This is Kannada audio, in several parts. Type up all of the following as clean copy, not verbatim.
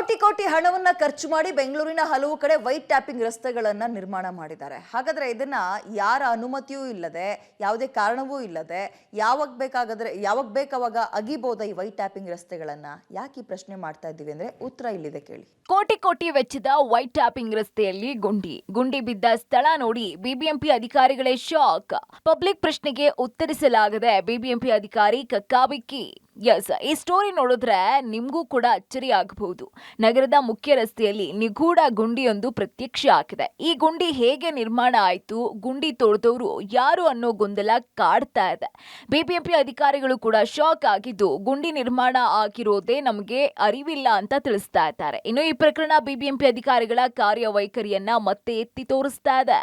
ಕೋಟಿ ಕೋಟಿ ಹಣವನ್ನ ಖರ್ಚು ಮಾಡಿ ಬೆಂಗಳೂರಿನ ಹಲವು ಕಡೆ ವೈಟ್ ಟ್ಯಾಪಿಂಗ್ ರಸ್ತೆಗಳನ್ನ ನಿರ್ಮಾಣ ಮಾಡಿದ್ದಾರೆ. ಹಾಗಾದ್ರೆ ಇದನ್ನ ಯಾರ ಅನುಮತಿಯೂ ಇಲ್ಲದೆ, ಯಾವುದೇ ಕಾರಣವೂ ಇಲ್ಲದೆ ಯಾವಾಗ ಬೇಕಾವಾಗ ಅಗಿಬೋದ ಈ ವೈಟ್ ಟ್ಯಾಪಿಂಗ್ ರಸ್ತೆಗಳನ್ನ ಯಾಕೆ ಈ ಪ್ರಶ್ನೆ ಮಾಡ್ತಾ ಇದ್ದೀವಿ ಅಂದ್ರೆ ಉತ್ತರ ಇಲ್ಲಿದೆ ಕೇಳಿ. ಕೋಟಿ ಕೋಟಿ ವೆಚ್ಚದ ವೈಟ್ ಟ್ಯಾಪಿಂಗ್ ರಸ್ತೆಯಲ್ಲಿ ಗುಂಡಿ ಬಿದ್ದ ಸ್ಥಳ ನೋಡಿ ಬಿಬಿಎಂಪಿ ಅಧಿಕಾರಿಗಳೇ ಶಾಕ್. ಪಬ್ಲಿಕ್ ಪ್ರಶ್ನೆಗೆ ಉತ್ತರಿಸಲಾಗದೆ ಬಿಬಿಎಂಪಿ ಅಧಿಕಾರಿ ಕಕ್ಕಾಬಿಕ್ಕಿ. ಈ ಸ್ಟೋರಿ ನೋಡಿದ್ರೆ ನಿಮ್ಗೂ ಕೂಡ ಅಚ್ಚರಿ ಆಗಬಹುದು. ನಗರದ ಮುಖ್ಯ ರಸ್ತೆಯಲ್ಲಿ ನಿಗೂಢ ಗುಂಡಿಯೊಂದು ಪ್ರತ್ಯಕ್ಷ ಆಗಿದೆ. ಈ ಗುಂಡಿ ಹೇಗೆ ನಿರ್ಮಾಣ ಆಯ್ತು, ಗುಂಡಿ ತೋಡಿದವರು ಯಾರು ಅನ್ನೋ ಗೊಂದಲ ಕಾಡ್ತಾ ಇದೆ. ಬಿಬಿಎಂಪಿ ಅಧಿಕಾರಿಗಳು ಕೂಡ ಶಾಕ್ ಆಗಿದ್ದು ಗುಂಡಿ ನಿರ್ಮಾಣ ಆಗಿರೋದೇ ನಮಗೆ ಅರಿವಿಲ್ಲ ಅಂತ ತಿಳಿಸ್ತಾ ಇದ್ದಾರೆ. ಇನ್ನು ಈ ಪ್ರಕರಣ ಬಿಬಿಎಂಪಿ ಅಧಿಕಾರಿಗಳ ಕಾರ್ಯವೈಖರಿಯನ್ನ ಮತ್ತೆ ಎತ್ತಿ ತೋರಿಸ್ತಾ ಇದೆ.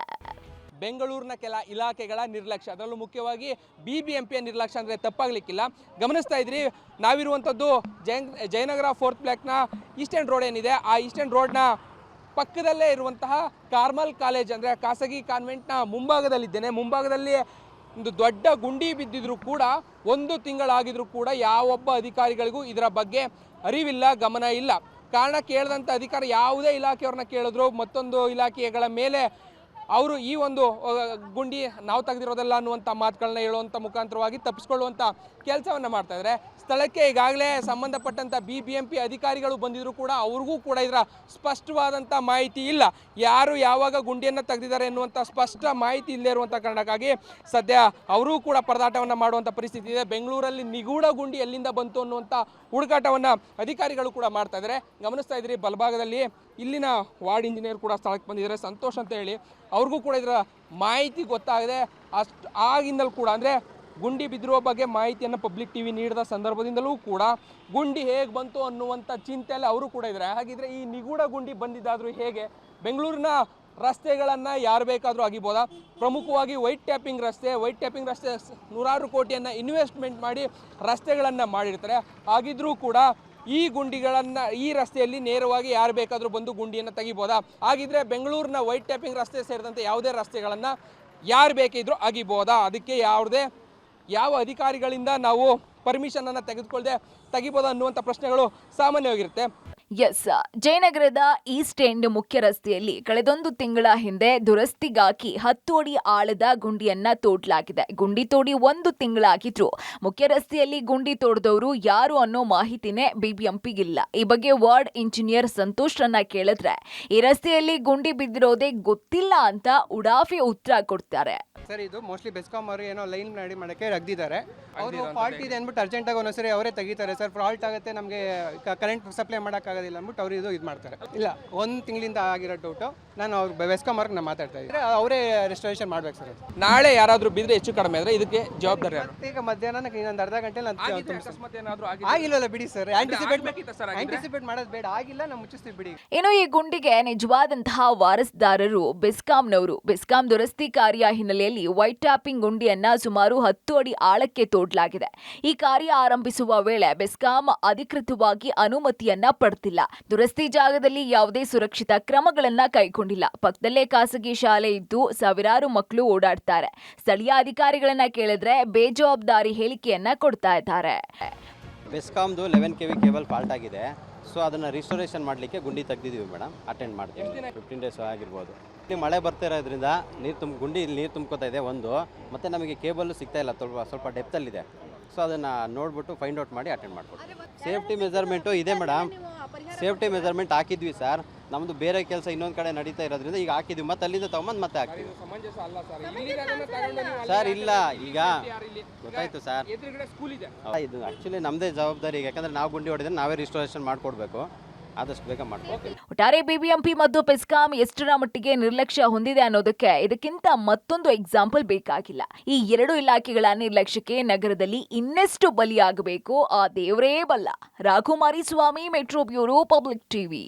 ಬೆಂಗಳೂರಿನ ಕೆಲ ಇಲಾಖೆಗಳ ನಿರ್ಲಕ್ಷ್ಯ, ಅದರಲ್ಲೂ ಮುಖ್ಯವಾಗಿ ಬಿಬಿಎಂಪಿಯ ನಿರ್ಲಕ್ಷ್ಯ ಅಂದರೆ ತಪ್ಪಾಗಲಿಕ್ಕಿಲ್ಲ. ಗಮನಿಸ್ತಾ ಇದ್ರಿ, ನಾವಿರುವಂಥದ್ದು ಜಯನಗರ 4th ಬ್ಲಾಕ್ನ ಈಸ್ಟರ್ನ್ ರೋಡ್ ಏನಿದೆ, ಆ ಈಸ್ಟರ್ನ್ ರೋಡ್ನ ಪಕ್ಕದಲ್ಲೇ ಇರುವಂತಹ ಕಾರ್ಮಲ್ ಕಾಲೇಜ್ ಅಂದರೆ ಖಾಸಗಿ ಕಾನ್ವೆಂಟ್ನ ಮುಂಭಾಗದಲ್ಲಿದ್ದೇನೆ. ಮುಂಭಾಗದಲ್ಲಿ ಒಂದು ದೊಡ್ಡ ಗುಂಡಿ ಬಿದ್ದಿದ್ರು ಕೂಡ 1 ತಿಂಗಳಾಗಿದ್ರು ಕೂಡ ಯಾವೊಬ್ಬ ಅಧಿಕಾರಿಗಳಿಗೂ ಇದರ ಬಗ್ಗೆ ಅರಿವಿಲ್ಲ, ಗಮನ ಇಲ್ಲ. ಕಾರಣ ಕೇಳಿದಂಥ ಅಧಿಕಾರಿ ಯಾವುದೇ ಇಲಾಖೆಯವ್ರನ್ನ ಕೇಳಿದ್ರು ಮತ್ತೊಂದು ಇಲಾಖೆಗಳ ಮೇಲೆ ಅವರು ಈ ಒಂದು ಗುಂಡಿ ನಾವು ತೆಗೆದಿರೋದಲ್ಲ ಅನ್ನುವಂಥ ಮಾತುಗಳನ್ನ ಹೇಳುವಂಥ ಮುಖಾಂತರವಾಗಿ ತಪ್ಪಿಸ್ಕೊಳ್ಳುವಂಥ ಕೆಲಸವನ್ನು ಮಾಡ್ತಾ ಇದ್ದಾರೆ. ಸ್ಥಳಕ್ಕೆ ಈಗಾಗಲೇ ಸಂಬಂಧಪಟ್ಟಂಥ ಬಿಬಿಎಂಪಿ ಅಧಿಕಾರಿಗಳು ಬಂದಿದ್ರು ಕೂಡ ಅವ್ರಿಗೂ ಕೂಡ ಇದರ ಸ್ಪಷ್ಟವಾದಂಥ ಮಾಹಿತಿ ಇಲ್ಲ. ಯಾರು ಯಾವಾಗ ಗುಂಡಿಯನ್ನು ತೆಗೆದಿದ್ದಾರೆ ಎನ್ನುವಂಥ ಸ್ಪಷ್ಟ ಮಾಹಿತಿ ಇಲ್ಲದೆ ಇರುವಂಥ ಕಾರಣಕ್ಕಾಗಿ ಸದ್ಯ ಅವರೂ ಕೂಡ ಪರದಾಟವನ್ನು ಮಾಡುವಂಥ ಪರಿಸ್ಥಿತಿ ಇದೆ. ಬೆಂಗಳೂರಲ್ಲಿ ನಿಗೂಢ ಗುಂಡಿ ಎಲ್ಲಿಂದ ಬಂತು ಅನ್ನುವಂಥ ಹುಡುಕಾಟವನ್ನು ಅಧಿಕಾರಿಗಳು ಕೂಡ ಮಾಡ್ತಾ ಇದ್ದಾರೆ. ಗಮನಿಸ್ತಾ ಇದ್ರಿ, ಬಲಭಾಗದಲ್ಲಿ ಇಲ್ಲಿನ ವಾರ್ಡ್ ಇಂಜಿನಿಯರ್ ಕೂಡ ಸ್ಥಳಕ್ಕೆ ಬಂದಿದ್ದಾರೆ, ಸಂತೋಷ್ ಅಂತ ಹೇಳಿ. ಅವ್ರಿಗೂ ಕೂಡ ಇದರ ಮಾಹಿತಿ ಗೊತ್ತಾಗಿದೆ. ಅಷ್ಟು ಆಗಿಂದಲೂ ಕೂಡ ಅಂದರೆ ಗುಂಡಿ ಬಿದ್ದಿರುವ ಬಗ್ಗೆ ಮಾಹಿತಿಯನ್ನು ಪಬ್ಲಿಕ್ ಟಿವಿ ನೀಡಿದ ಸಂದರ್ಭದಿಂದಲೂ ಕೂಡ ಗುಂಡಿ ಹೇಗೆ ಬಂತು ಅನ್ನುವಂಥ ಚಿಂತೆಯಲ್ಲಿ ಅವರು ಕೂಡ ಇದ್ದಾರೆ. ಹಾಗಿದ್ರೆ ಈ ನಿಗೂಢ ಗುಂಡಿ ಬಂದಿದ್ದಾದರೂ ಹೇಗೆ? ಬೆಂಗಳೂರಿನ ರಸ್ತೆಗಳನ್ನು ಯಾರು ಬೇಕಾದರೂ ಆಗಿಬೋದಾ? ಪ್ರಮುಖವಾಗಿ ವೈಟ್ ಟ್ಯಾಪಿಂಗ್ ರಸ್ತೆ ನೂರಾರು ಕೋಟಿಯನ್ನು ಇನ್ವೆಸ್ಟ್ಮೆಂಟ್ ಮಾಡಿ ರಸ್ತೆಗಳನ್ನು ಮಾಡಿರ್ತಾರೆ. ಆಗಿದ್ರೂ ಕೂಡ ಈ ಗುಂಡಿಗಳನ್ನು ಈ ರಸ್ತೆಯಲ್ಲಿ ನೇರವಾಗಿ ಯಾರು ಬೇಕಾದರೂ ಬಂದು ಗುಂಡಿಯನ್ನು ತೆಗಿಬೋದಾ? ಹಾಗಿದ್ರೆ ಬೆಂಗಳೂರಿನ ವೈಟ್ ಟ್ಯಾಪಿಂಗ್ ರಸ್ತೆ ಸೇರಿದಂತೆ ಯಾವುದೇ ರಸ್ತೆಗಳನ್ನು ಯಾರು ಬೇಕಿದ್ರೂ ಅಗಿಬೋದಾ? ಅದಕ್ಕೆ ಯಾವ ಅಧಿಕಾರಿಗಳಿಂದ ನಾವು ಪರ್ಮಿಷನನ್ನು ತೆಗಿಬೋದಾ ಅನ್ನುವಂಥ ಪ್ರಶ್ನೆಗಳು ಸಾಮಾನ್ಯವಾಗಿರುತ್ತೆ. ಜಯನಗರದ ಈಸ್ಟ್ ಎಂಡ್ ಮುಖ್ಯ ರಸ್ತೆಯಲ್ಲಿ ಕಳೆದೊಂದು ತಿಂಗಳ ಹಿಂದೆ ದುರಸ್ತಿಗಾಗಿ 10 ಅಡಿ ಆಳದ ಗುಂಡಿಯನ್ನ ತೋಡಲಾಗಿದೆ. ಗುಂಡಿ ತೋಡಿ 1 ತಿಂಗಳಾಗಿದ್ರು ಮುಖ್ಯ ರಸ್ತೆಯಲ್ಲಿ ಗುಂಡಿ ತೋಡಿದವರು ಯಾರು ಅನ್ನೋ ಮಾಹಿತಿನೇ ಬಿಬಿಎಂಪಿಗಿಲ್ಲ. ಈ ಬಗ್ಗೆ ವಾರ್ಡ್ ಇಂಜಿನಿಯರ್ ಸಂತೋಷ್ ರನ್ನ ಕೇಳಿದ್ರೆ ಈ ರಸ್ತೆಯಲ್ಲಿ ಗುಂಡಿ ಬಿದ್ದಿರೋದೇ ಗೊತ್ತಿಲ್ಲ ಅಂತ ಉಡಾಫಿ ಉತ್ತರ ಕೊಡ್ತಾರೆ. ಸರ್, ಇದು ಮೋಸ್ಟ್ಲಿ ಬೆಸ್ಕಾಂ ಅವರು ಏನೋ ಲೈನ್ ಮಾಡಿ ಮಾಡಕ್ಕೆ ರಗ್ದಿದ್ದಾರೆ. ಅವರು ಫಾಲ್ಟ್ ಇದೆ ಅಂದ್ಬಿಟ್ಟು ಅರ್ಜೆಂಟಾಗಿ ಒಂದೊಂದ್ಸರಿ ಅವರೇ ತೆಗಿತಾರೆ. ಸರ್, ಫಾಲ್ಟ್ ಆಗುತ್ತೆ, ನಮಗೆ ಕರೆಂಟ್ ಸಪ್ಲೈ ಮಾಡೋಕ್ಕಾಗೋದಿಲ್ಲ ಅಂದ್ಬಿಟ್ಟು ಅವರು ಇದು ಮಾಡ್ತಾರೆ. ಇಲ್ಲ, 1 ತಿಂಗಳಿಂದ ಆಗಿರೋ ಡೌಟು. ನಾನು ಅವ್ರು ಬೆಸ್ಕಾಂ ಅವ್ರಿಗೆ ನಾನು ಮಾತಾಡ್ತಾ ಇದ್ದರೆ ಅವರೇ ರೆಸ್ಟೋರೇಷನ್ ಮಾಡ್ಬೇಕು ಸರ್. ನಾಳೆ ಯಾರಾದರೂ ಬಿದ್ದರೆ ಹೆಚ್ಚು ಕಡಿಮೆ ಆದರೆ ಇದಕ್ಕೆ ಜವಾಬ್ದಾರಿ ಯಾರು? ಈಗ ಮಧ್ಯಾಹ್ನ ಇನ್ನೊಂದು ಅರ್ಧ ಗಂಟೆ ಆಗಿಲ್ಲಲ್ಲ ಬಿಡಿ ಸರ್. ಆಂಟಿಸಿಪೇಟ್ ಮಾಡೋದು ಬೇಡ, ಆಗಿಲ್ಲ, ನಾವು ಮುಚ್ಚಿಸ್ತೀವಿ ಬಿಡಿ. ಇನ್ನು ಈ ಗುಂಡಿಗೆ ನಿಜವಾದಂತಹ ವಾರಸುದಾರರು ಬೆಸ್ಕಾಂನವರು. ಬೆಸ್ಕಾಂ ದುರಸ್ತಿ ಕಾರ್ಯ ಹಿನ್ನೆಲೆಯಲ್ಲಿ ವೈಟ್ ಟ್ಯಾಪಿಂಗ್ ಗುಂಡಿಯನ್ನ ಸುಮಾರು 10 ಅಡಿ ಆಳಕ್ಕೆ ತೋಡಲಾಗಿದೆ. ಈ ಕಾರ್ಯ ಆರಂಭಿಸುವ ವೇಳೆ ಬೆಸ್ಕಾಂ ಅಧಿಕೃತವಾಗಿ ಅನುಮತಿಯನ್ನ ಪಡೆದಿಲ್ಲ. ದುರಸ್ತಿ ಜಾಗದಲ್ಲಿ ಯಾವುದೇ ಸುರಕ್ಷಿತ ಕ್ರಮಗಳನ್ನ ಕೈಗೊಂಡಿಲ್ಲ. ಪಕ್ಕದಲ್ಲೇ ಖಾಸಗಿ ಶಾಲೆ ಇದ್ದು ಸಾವಿರಾರು ಮಕ್ಕಳು ಓಡಾಡ್ತಾರೆ. ಸ್ಥಳೀಯ ಅಧಿಕಾರಿಗಳನ್ನ ಕೇಳಿದ್ರೆ ಬೇಜವಾಬ್ದಾರಿ ಹೇಳಿಕೆಯನ್ನ ಕೊಡ್ತಾ ಇದ್ದಾರೆ. ಬೆಸ್ಕಾಮ್ದು 11 kV ಕೇಬಲ್ ಫಾಲ್ಟ್ ಆಗಿದೆ. ಸೊ ಅದನ್ನು ರಿಸ್ಟೋರೇಷನ್ ಮಾಡಲಿಕ್ಕೆ ಗುಂಡಿ ತೆಗೆದಿದ್ದೀವಿ ಮೇಡಮ್. ಅಟೆಂಡ್ ಮಾಡ್ತೀವಿ. 15 ಡೇಸ್ ಆಗಿರ್ಬೋದು. ಇಲ್ಲಿ ಮಳೆ ಬರ್ತಾ ಇರೋದ್ರಿಂದ ಗುಂಡಿಯಲ್ಲಿ ನೀರು ತುಂಬ್ಕೋತಾ ಇದೆ ಒಂದು, ಮತ್ತು ನಮಗೆ ಕೇಬಲ್ಲು ಸಿಗ್ತಾ ಇಲ್ಲ, ಸ್ವಲ್ಪ ಡೆಪ್ತಲ್ಲಿದೆ. ಸೊ ಅದನ್ನು ನೋಡ್ಬಿಟ್ಟು ಫೈಂಡ್ ಔಟ್ ಮಾಡಿ ಅಟೆಂಡ್ ಮಾಡ್ಕೊಡ್ತೀವಿ. ಸೇಫ್ಟಿ ಮೆಜರ್ಮೆಂಟು ಇದೆ ಮೇಡಮ್. ಸೇಫ್ಟಿ ಮೆಜರ್ಮೆಂಟ್ ಹಾಕಿದ್ವಿ ಸರ್. ನಮ್ಮದು ಬೇರೆ ಕೆಲಸ ಇನ್ನೊಂದು ಕಡೆ ನಡೀತಾ ಇರೋದ್ರಿಂದ ಈಗ ಹಾಕಿದ್ವಿ, ಮತ್ತೆ ಅಲ್ಲಿಂದ ತೊಗೊಂಬಂದು ಮತ್ತೆ ಹಾಕ್ತೀವಿ ಸರ್. ಇಲ್ಲ, ಈಗ ಗೊತ್ತಾಯ್ತು ಸರ್. ಇದು ಆ್ಯಕ್ಚುಲಿ ನಮ್ಮದೇ ಜವಾಬ್ದಾರಿ, ಯಾಕಂದರೆ ನಾವು ಗುಂಡಿ ಹೊಡೆದ್ರೆ ನಾವೇ ರಿಸ್ಟೋರೇಷನ್ ಮಾಡಿಕೊಡ್ಬೇಕು. ಆದಷ್ಟು ಬೇಗ ಮಾಡ್ಕೊಡ್ತೀವಿ. ಒಟ್ಟಾರೆ ಬಿಬಿಎಂಪಿ ಮತ್ತು ಬೆಸ್ಕಾಂ ಎಷ್ಟರ ಮಟ್ಟಿಗೆ ನಿರ್ಲಕ್ಷ್ಯ ಹೊಂದಿದೆ ಅನ್ನೋದಕ್ಕೆ ಇದಕ್ಕಿಂತ ಮತ್ತೊಂದು ಎಕ್ಸಾಂಪಲ್ ಬೇಕಾಗಿಲ್ಲ. ಈ 2 ಇಲಾಖೆಗಳ ನಿರ್ಲಕ್ಷ್ಯಕ್ಕೆ ನಗರದಲ್ಲಿ ಇನ್ನೆಷ್ಟು ಬಲಿಯಾಗಬೇಕು ಆ ದೇವರೇ ಬಲ್ಲ. ರಾಘುಮಾರಿ ಸ್ವಾಮಿ, ಮೆಟ್ರೋ ಬ್ಯೂರೋ, ಪಬ್ಲಿಕ್ ಟಿವಿ.